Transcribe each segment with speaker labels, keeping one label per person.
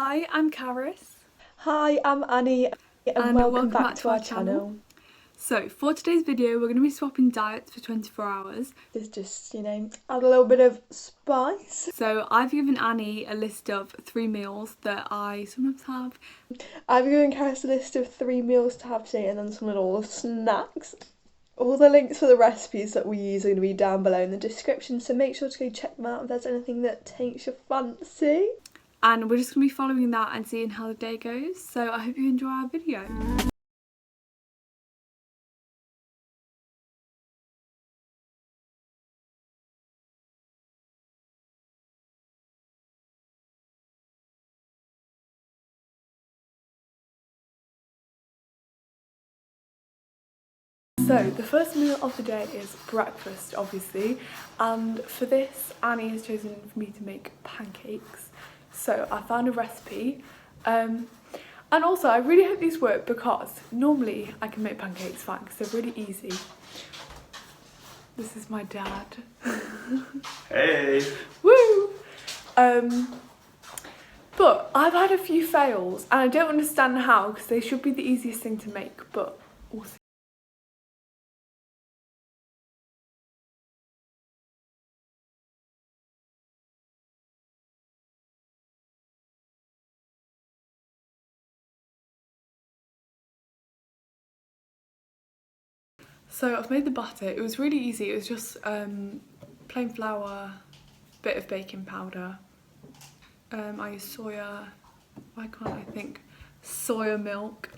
Speaker 1: Hi, I'm Charis.
Speaker 2: Hi, I'm Annie and welcome back to our channel.
Speaker 1: So for today's video we're going to be swapping diets for 24 hours.
Speaker 2: This just, add a little bit of spice.
Speaker 1: So I've given Annie a list of 3 meals that I sometimes have.
Speaker 2: I've given Charis a list of 3 meals to have today and then some little snacks. All the links for the recipes that we use are going to be down below in the description, so make sure to go check them out if there's anything that takes your fancy.
Speaker 1: And we're just going to be following that and seeing how the day goes. So I hope you enjoy our video. So the first meal of the day is breakfast, obviously, and for this Annie has chosen for me to make pancakes. So I found a recipe, and also I really hope these work because normally I can make pancakes fine because they're really easy. This is my dad.
Speaker 3: Hey!
Speaker 1: Woo! But I've had a few fails and I don't understand how because they should be the easiest thing to make, but we'll see. So I've made the batter. It was really easy. It was just plain flour, bit of baking powder. I used soya, why can't I think? Soya milk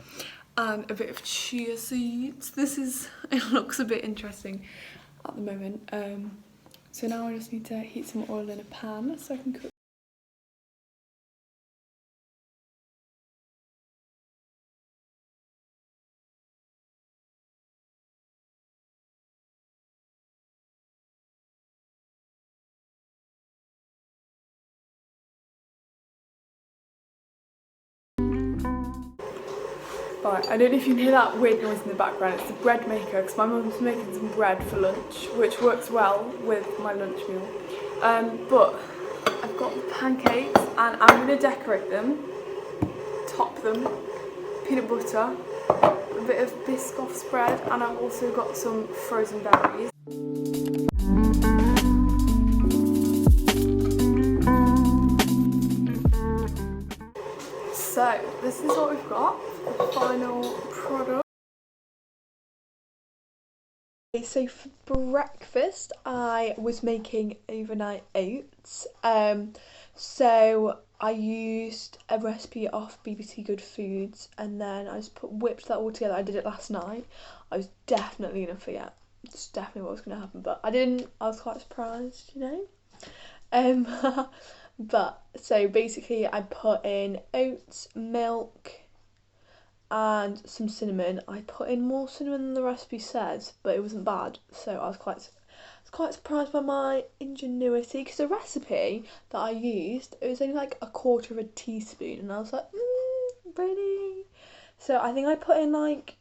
Speaker 1: and a bit of chia seeds. It looks a bit interesting at the moment. So now I just need to heat some oil in a pan so I can cook. Right, I don't know if you can hear that weird noise in the background, it's the bread maker because my mum's making some bread for lunch, which works well with my lunch meal. But I've got the pancakes and I'm going to decorate them, top them, peanut butter, a bit of Biscoff spread, and I've also got some frozen berries. So this is what we've got, the final product.
Speaker 2: Okay, so for breakfast I was making overnight oats. So I used a recipe off BBC Good Foods and then I just whipped that all together. I did it last night. I was definitely gonna forget. It's definitely what was gonna happen, but I didn't. I was quite surprised, But so basically I put in oats, milk and some cinnamon. I put in more cinnamon than the recipe says, but it wasn't bad, so I was quite surprised by my ingenuity because the recipe that I used, it was only like a quarter of a teaspoon and I was like, really? So I think I put in like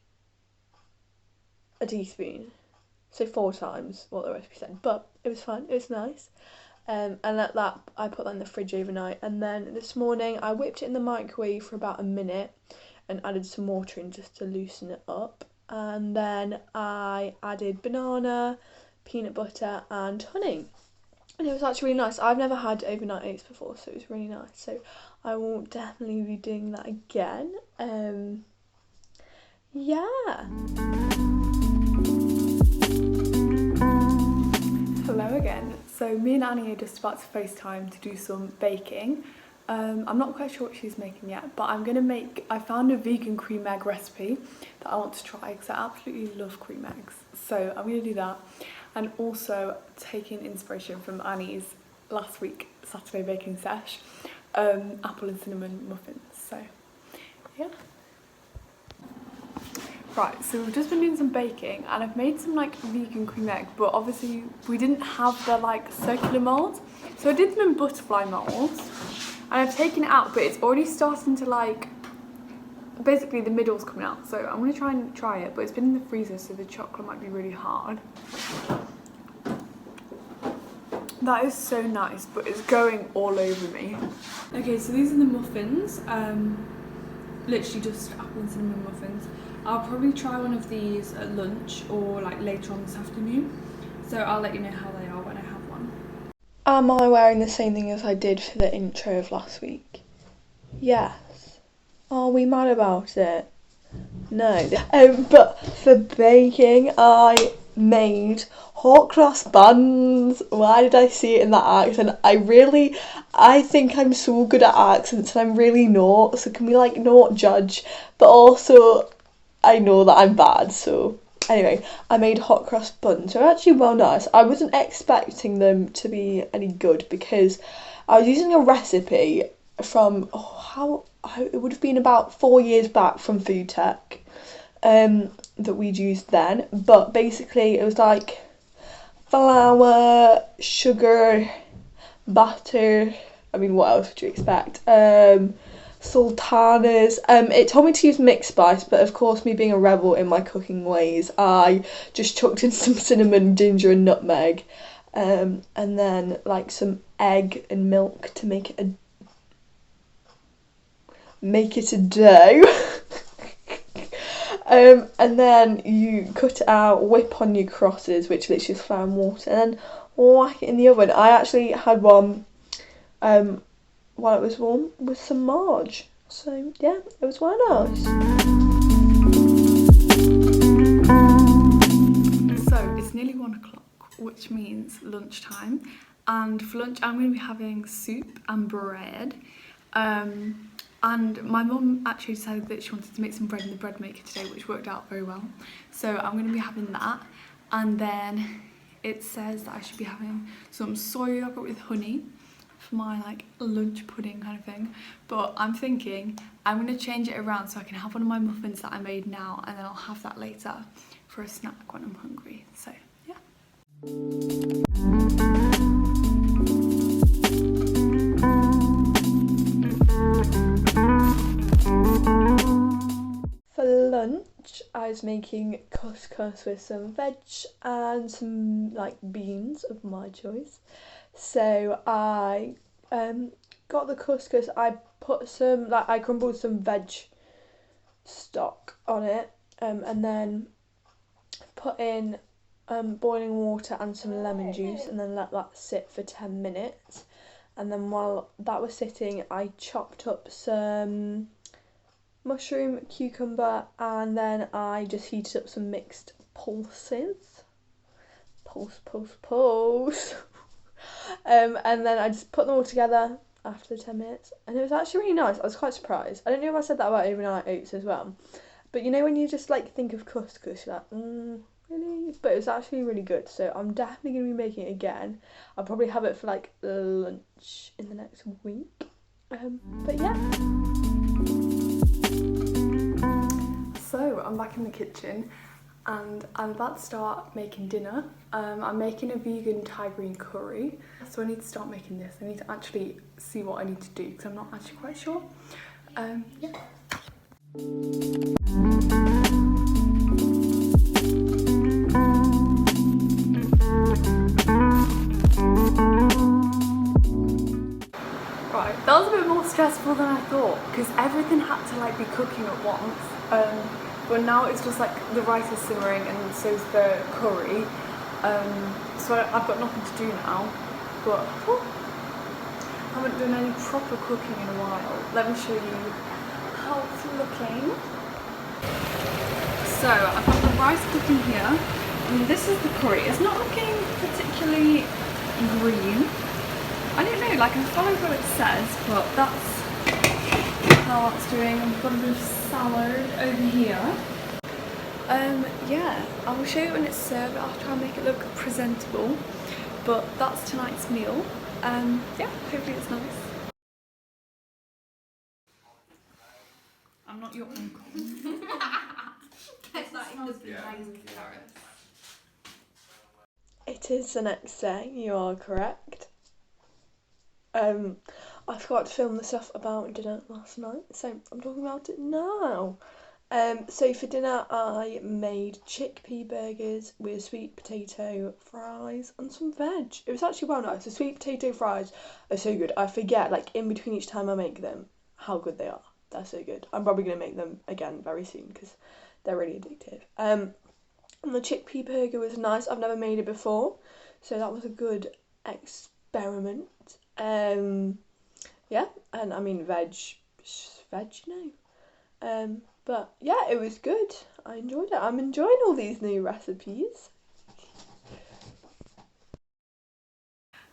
Speaker 2: a teaspoon, so 4 times what the recipe said, but it was fun, it was nice. And at that I put that in the fridge overnight, and then this morning I whipped it in the microwave for about a minute and added some water in just to loosen it up, and then I added banana, peanut butter and honey, and it was actually really nice. I've never had overnight oats before, so it was really nice, so I will definitely be doing that again. Yeah.
Speaker 1: Hello again. So me and Annie are just about to FaceTime to do some baking. I'm not quite sure what she's making yet, but I found a vegan cream egg recipe that I want to try because I absolutely love cream eggs. So I'm going to do that, and also taking inspiration from Annie's last week Saturday baking sesh, apple and cinnamon muffins. So yeah. Right, so we've just been doing some baking and I've made some like vegan cream egg, but obviously we didn't have the like circular moulds. So I did them in butterfly moulds and I've taken it out, but it's already starting to like, basically the middle's coming out. So I'm going to try it, but it's been in the freezer so the chocolate might be really hard. That is so nice, but it's going all over me. Okay, so these are the muffins. Literally just apple and cinnamon muffins. I'll probably try one of these at lunch or like later on this afternoon. So I'll let you know how they are when I have one.
Speaker 2: Am I wearing the same thing as I did for the intro of last week? Yes. Are we mad about it? No. But for baking, I made hot cross buns. Why did I see it in that accent? I think I'm so good at accents and I'm really not. So can we like not judge? But also, I know that I'm bad. So anyway, I made hot cross buns. They're actually well nice. I wasn't expecting them to be any good because I was using a recipe from it would have been about 4 years back from Food Tech that we'd used then, but basically it was like flour, sugar, butter, I mean what else would you expect, sultanas. It told me to use mixed spice, but of course me being a rebel in my cooking ways, I just chucked in some cinnamon, ginger and nutmeg, and then like some egg and milk to make it a dough. And then you cut it out, whip on your crosses, which literally is flour and water, and then whack it in the oven. I actually had one while it was warm with some marge. So yeah, it was well nice.
Speaker 1: So it's nearly 1 o'clock, which means lunchtime. And for lunch I'm going to be having soup and bread. And my mum actually decided that she wanted to make some bread in the bread maker today, which worked out very well. So I'm going to be having that. And then it says that I should be having some soy yogurt with honey for my like lunch pudding kind of thing. But I'm thinking I'm going to change it around so I can have one of my muffins that I made now, and then I'll have that later for a snack when I'm hungry. So yeah.
Speaker 2: For lunch, I was making couscous with some veg and some like beans of my choice. So I got the couscous. I put I crumbled some veg stock on it, and then put in boiling water and some lemon juice, and then let that sit for 10 minutes. And then while that was sitting, I chopped up some mushroom, cucumber, and then I just heated up some mixed pulses. Pulse. And then I just put them all together after the 10 minutes, and it was actually really nice. I was quite surprised. I don't know if I said that about overnight oats as well, but you know when you just like think of couscous, you're like, really? But it was actually really good, so I'm definitely going to be making it again. I'll probably have it for like lunch in the next week. But yeah.
Speaker 1: So I'm back in the kitchen and I'm about to start making dinner. I'm making a vegan Thai green curry, so I need to start making this. I need to actually see what I need to do because I'm not actually quite sure. Yeah. Right, that was a bit more stressful than I thought because everything had to like be cooking at once. But now it's just like the rice is simmering and so's the curry. So I've got nothing to do now. But I haven't done any proper cooking in a while. Let me show you how it's looking. So I've got the rice cooking here. And this is the curry. It's not looking particularly green. I don't know, like I followed what it says, but that's how that's doing. I've got a bit of salad over here. Yeah, I will show you when it's served. I'll try and make it look presentable. But that's tonight's meal. Yeah, hopefully it's nice. I'm not your uncle.
Speaker 2: It is the next day, you are correct. I forgot to film the stuff about dinner last night, so I'm talking about it now. So for dinner I made chickpea burgers with sweet potato fries and some veg. It was actually well nice. The sweet potato fries are so good. I forget, like, in between each time I make them, how good they are. They're so good. I'm probably going to make them again very soon because they're really addictive. And the chickpea burger was nice. I've never made it before, so that was a good experiment. Yeah, and I mean veg, you know. But yeah, it was good. I enjoyed it. I'm enjoying all these new recipes.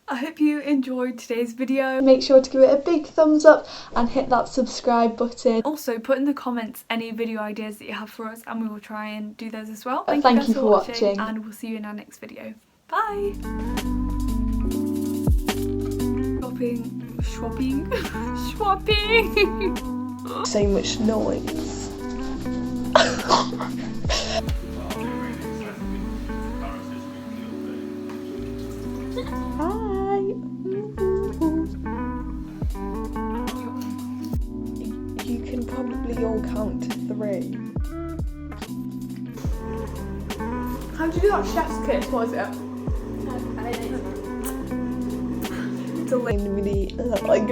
Speaker 1: I hope you enjoyed today's video.
Speaker 2: Make sure to give it a big thumbs up and hit that subscribe button.
Speaker 1: Also, put in the comments any video ideas that you have for us and we will try and do those as well.
Speaker 2: Thank
Speaker 1: you
Speaker 2: you for watching.
Speaker 1: And we'll see you in our next video. Bye! Shopping.
Speaker 2: So much noise. Hi. You can probably all count to 3.
Speaker 1: How do you do that chef's kiss? What is it?
Speaker 2: It's a like